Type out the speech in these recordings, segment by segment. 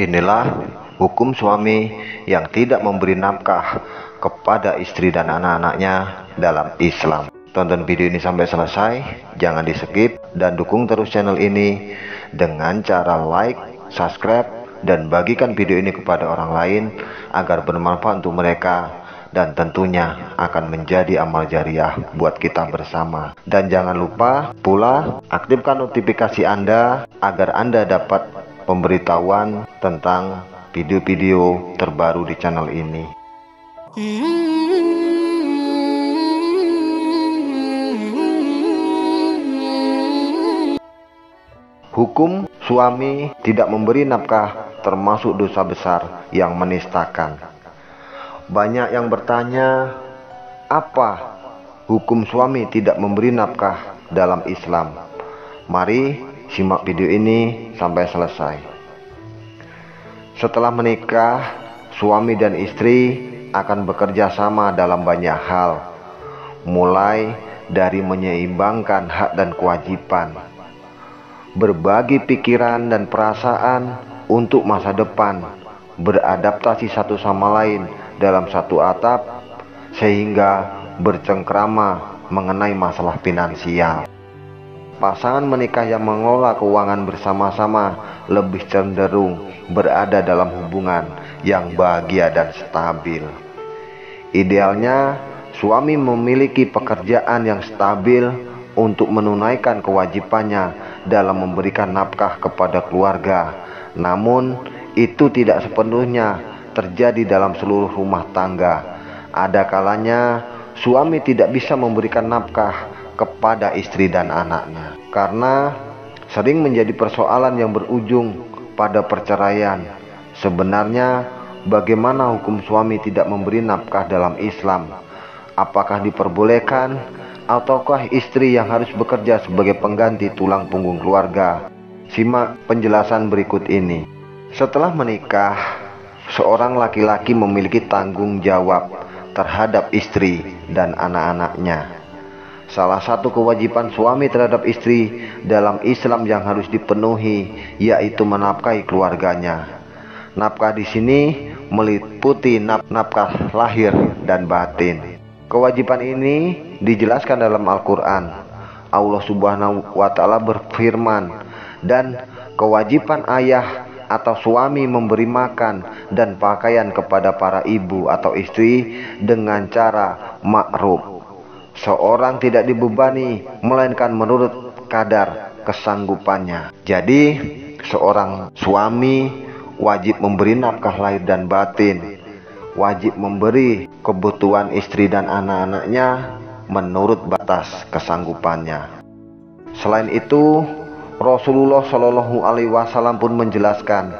Inilah hukum suami yang tidak memberi nafkah kepada istri dan anak-anaknya dalam Islam. Tonton video ini sampai selesai, jangan di skip, dan dukung terus channel ini dengan cara like, subscribe, dan bagikan video ini kepada orang lain agar bermanfaat untuk mereka, dan tentunya akan menjadi amal jariah buat kita bersama. Dan jangan lupa pula aktifkan notifikasi Anda agar Anda dapat pemberitahuan tentang video-video terbaru di channel ini. Hukum suami tidak memberi nafkah termasuk dosa besar yang menistakan. Banyak yang bertanya, apa hukum suami tidak memberi nafkah dalam Islam? Mari simak video ini sampai selesai. Setelah menikah, suami dan istri akan bekerja sama dalam banyak hal, mulai dari menyeimbangkan hak dan kewajiban, berbagi pikiran dan perasaan untuk masa depan, beradaptasi satu sama lain dalam satu atap, sehingga bercengkrama mengenai masalah finansial. Pasangan menikah yang mengelola keuangan bersama-sama lebih cenderung berada dalam hubungan yang bahagia dan stabil. Idealnya, suami memiliki pekerjaan yang stabil untuk menunaikan kewajibannya dalam memberikan nafkah kepada keluarga. Namun, itu tidak sepenuhnya terjadi dalam seluruh rumah tangga. Ada kalanya suami tidak bisa memberikan nafkah kepada istri dan anaknya karena sering menjadi persoalan yang berujung pada perceraian. Sebenarnya bagaimana hukum suami tidak memberi nafkah dalam Islam? Apakah diperbolehkan ataukah istri yang harus bekerja sebagai pengganti tulang punggung keluarga? Simak penjelasan berikut ini. Setelah menikah, seorang laki-laki memiliki tanggung jawab terhadap istri dan anak-anaknya. Salah satu kewajiban suami terhadap istri dalam Islam yang harus dipenuhi yaitu menafkahi keluarganya. Nafkah di sini meliputi nafkah lahir dan batin. Kewajiban ini dijelaskan dalam Al-Quran. Allah Subhanahu wa Ta'ala berfirman, dan kewajiban ayah atau suami memberi makan dan pakaian kepada para ibu atau istri dengan cara ma'ruf. Seorang tidak dibebani melainkan menurut kadar kesanggupannya. Jadi seorang suami wajib memberi nafkah lahir dan batin, wajib memberi kebutuhan istri dan anak-anaknya menurut batas kesanggupannya. Selain itu, Rasulullah Shallallahu Alaihi Wasallam pun menjelaskan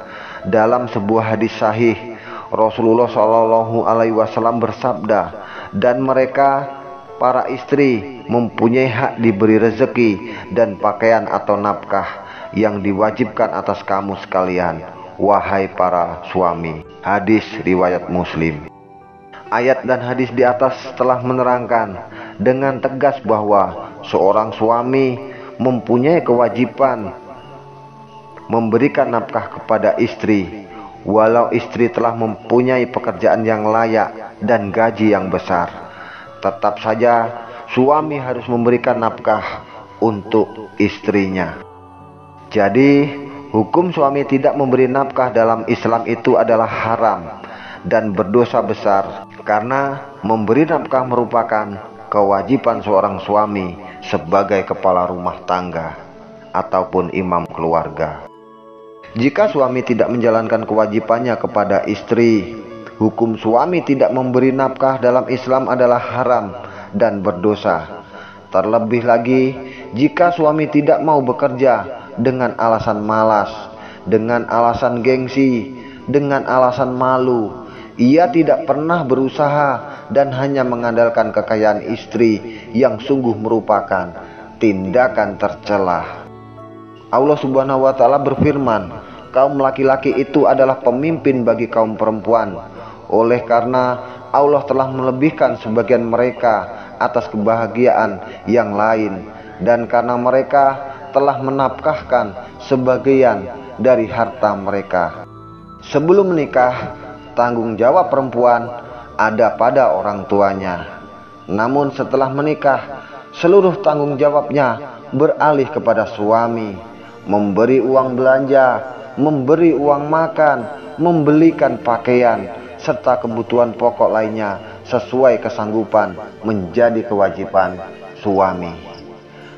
dalam sebuah hadis sahih. Rasulullah Shallallahu Alaihi Wasallam bersabda, dan mereka para istri mempunyai hak diberi rezeki dan pakaian atau nafkah yang diwajibkan atas kamu sekalian, wahai para suami. Hadis riwayat Muslim. Ayat dan hadis di atas telah menerangkan dengan tegas bahwa seorang suami mempunyai kewajiban memberikan nafkah kepada istri, walau istri telah mempunyai pekerjaan yang layak dan gaji yang besar. Tetap saja suami harus memberikan nafkah untuk istrinya. Jadi hukum suami tidak memberi nafkah dalam Islam itu adalah haram dan berdosa besar, karena memberi nafkah merupakan kewajiban seorang suami sebagai kepala rumah tangga ataupun imam keluarga. Jika suami tidak menjalankan kewajibannya kepada istri, hukum suami tidak memberi nafkah dalam Islam adalah haram dan berdosa. Terlebih lagi jika suami tidak mau bekerja dengan alasan malas, dengan alasan gengsi, dengan alasan malu. Ia tidak pernah berusaha dan hanya mengandalkan kekayaan istri yang sungguh merupakan tindakan tercela. Allah Subhanahu wa Ta'ala berfirman, kaum laki-laki itu adalah pemimpin bagi kaum perempuan. Oleh karena Allah telah melebihkan sebagian mereka atas kebahagiaan yang lain, dan karena mereka telah menafkahkan sebagian dari harta mereka. Sebelum menikah, tanggung jawab perempuan ada pada orang tuanya. Namun setelah menikah, seluruh tanggung jawabnya beralih kepada suami, memberi uang belanja, memberi uang makan, membelikan pakaian, serta kebutuhan pokok lainnya sesuai kesanggupan menjadi kewajiban suami.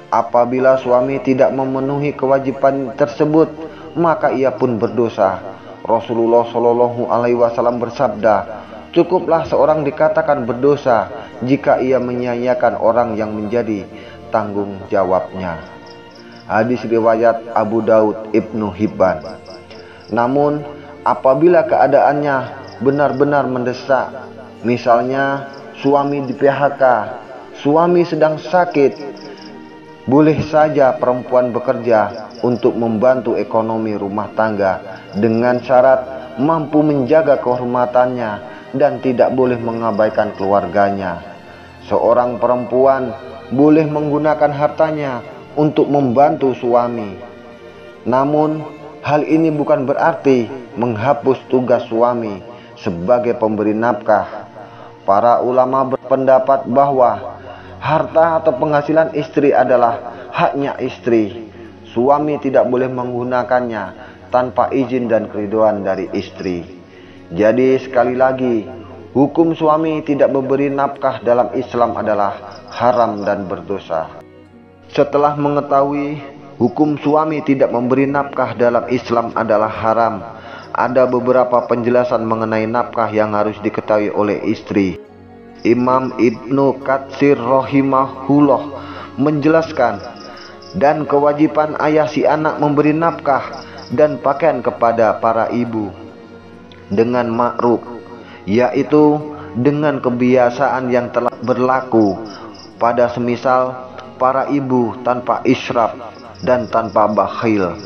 Apabila suami tidak memenuhi kewajiban tersebut, maka ia pun berdosa. Rasulullah Shallallahu Alaihi Wasallam bersabda, cukuplah seorang dikatakan berdosa jika ia menyia-nyiakan orang yang menjadi tanggung jawabnya. Hadis riwayat Abu Daud Ibnu Hibban. Namun apabila keadaannya benar-benar mendesak, misalnya suami di PHK, suami sedang sakit, boleh saja perempuan bekerja untuk membantu ekonomi rumah tangga dengan syarat mampu menjaga kehormatannya dan tidak boleh mengabaikan keluarganya. Seorang perempuan boleh menggunakan hartanya untuk membantu suami. Namun, hal ini bukan berarti menghapus tugas suami sebagai pemberi nafkah. Para ulama berpendapat bahwa harta atau penghasilan istri adalah haknya istri. Suami tidak boleh menggunakannya tanpa izin dan keridhaan dari istri. Jadi sekali lagi, hukum suami tidak memberi nafkah dalam Islam adalah haram dan berdosa. Setelah mengetahui hukum suami tidak memberi nafkah dalam Islam adalah haram, ada beberapa penjelasan mengenai nafkah yang harus diketahui oleh istri. Imam Ibnu Katsir rahimahullah menjelaskan, dan kewajiban ayah si anak memberi nafkah dan pakaian kepada para ibu dengan ma'ruf, yaitu dengan kebiasaan yang telah berlaku pada semisal para ibu tanpa israf dan tanpa bakhil,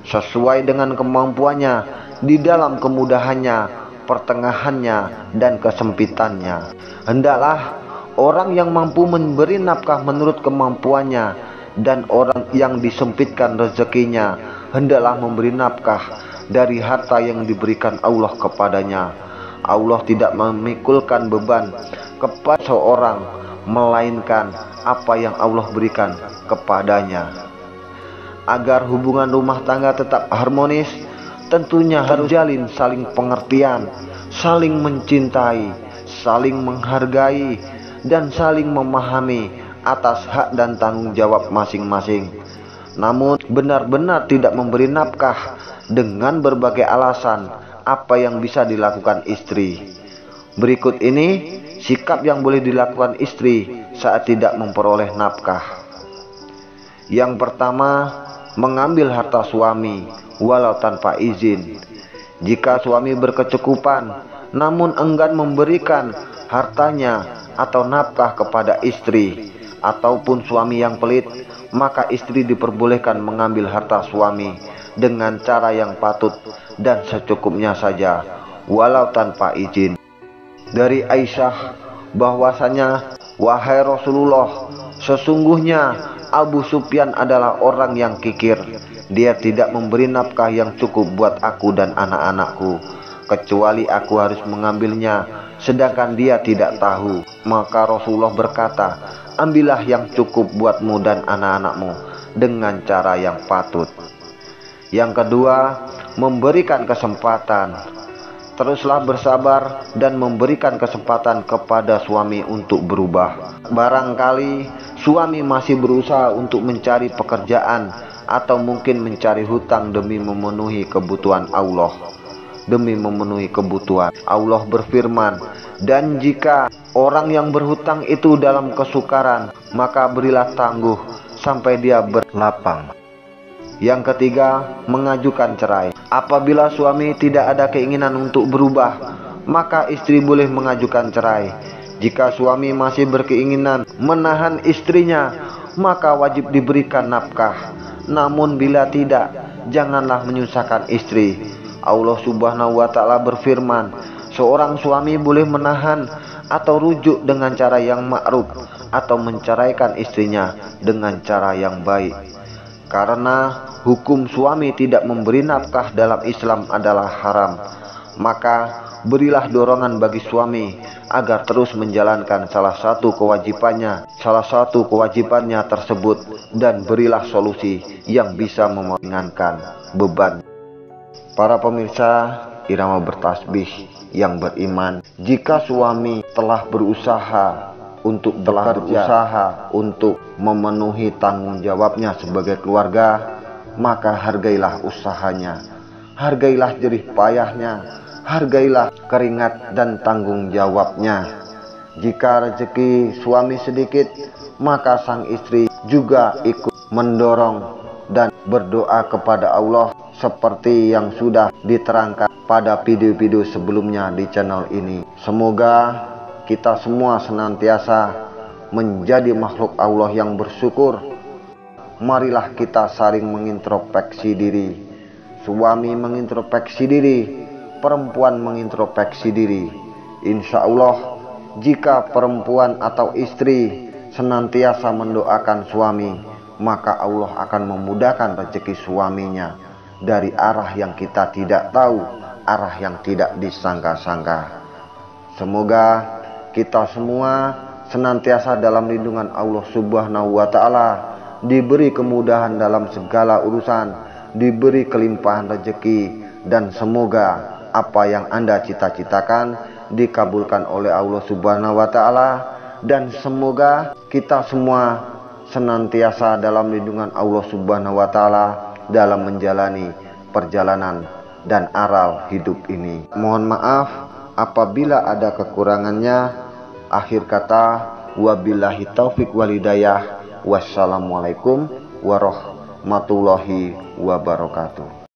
sesuai dengan kemampuannya di dalam kemudahannya, pertengahannya, dan kesempitannya. Hendaklah orang yang mampu memberi nafkah menurut kemampuannya, dan orang yang disempitkan rezekinya hendaklah memberi nafkah dari harta yang diberikan Allah kepadanya. Allah tidak memikulkan beban kepada seorang, melainkan apa yang Allah berikan kepadanya. Agar hubungan rumah tangga tetap harmonis, tentunya harus jalin saling pengertian, saling mencintai, saling menghargai, dan saling memahami atas hak dan tanggung jawab masing-masing. Namun benar-benar tidak memberi nafkah dengan berbagai alasan apa yang bisa dilakukan istri. Berikut ini sikap yang boleh dilakukan istri saat tidak memperoleh nafkah. Yang pertama, mengambil harta suami walau tanpa izin. Jika suami berkecukupan namun enggan memberikan hartanya atau nafkah kepada istri, ataupun suami yang pelit, maka istri diperbolehkan mengambil harta suami dengan cara yang patut dan secukupnya saja, walau tanpa izin. Dari Aisyah bahwasanya, wahai Rasulullah, sesungguhnya Abu Sufyan adalah orang yang kikir. Dia tidak memberi nafkah yang cukup buat aku dan anak-anakku, kecuali aku harus mengambilnya, sedangkan dia tidak tahu. Maka Rasulullah berkata, ambillah yang cukup buatmu dan anak-anakmu dengan cara yang patut. Yang kedua, memberikan kesempatan. Teruslah bersabar dan memberikan kesempatan kepada suami untuk berubah. Barangkali suami masih berusaha untuk mencari pekerjaan atau mungkin mencari hutang demi memenuhi kebutuhan Allah. Allah berfirman, dan jika orang yang berhutang itu dalam kesukaran, maka berilah tangguh sampai dia berlapang. Yang ketiga, mengajukan cerai. Apabila suami tidak ada keinginan untuk berubah, maka istri boleh mengajukan cerai. Jika suami masih berkeinginan menahan istrinya, maka wajib diberikan nafkah. Namun bila tidak, janganlah menyusahkan istri. Allah Subhanahu wa Ta'ala berfirman, seorang suami boleh menahan atau rujuk dengan cara yang ma'ruf, atau menceraikan istrinya dengan cara yang baik. Karena hukum suami tidak memberi nafkah dalam Islam adalah haram, maka berilah dorongan bagi suami agar terus menjalankan salah satu kewajibannya tersebut, dan berilah solusi yang bisa meringankan beban. Para pemirsa Irama Bertasbih yang beriman, jika suami telah berusaha untuk memenuhi tanggung jawabnya sebagai keluarga, maka hargailah usahanya, hargailah jerih payahnya, hargailah keringat dan tanggung jawabnya. Jika rezeki suami sedikit, maka sang istri juga ikut mendorong dan berdoa kepada Allah seperti yang sudah diterangkan pada video-video sebelumnya di channel ini. Semoga kita semua senantiasa menjadi makhluk Allah yang bersyukur. Marilah kita saling mengintrospeksi diri. Suami mengintrospeksi diri, perempuan mengintrospeksi diri. Insya Allah, jika perempuan atau istri senantiasa mendoakan suami, maka Allah akan memudahkan rezeki suaminya dari arah yang kita tidak tahu, arah yang tidak disangka-sangka. Semoga kita semua senantiasa dalam lindungan Allah Subhanahu wa Ta'ala, diberi kemudahan dalam segala urusan, diberi kelimpahan rezeki, dan semoga apa yang Anda cita-citakan dikabulkan oleh Allah Subhanahu wa Ta'ala, dan semoga kita semua senantiasa dalam lindungan Allah Subhanahu wa Ta'ala dalam menjalani perjalanan dan aral hidup ini. Mohon maaf apabila ada kekurangannya. Akhir kata, wabillahi taufik walhidayah. Wassalamualaikum warahmatullahi wabarakatuh.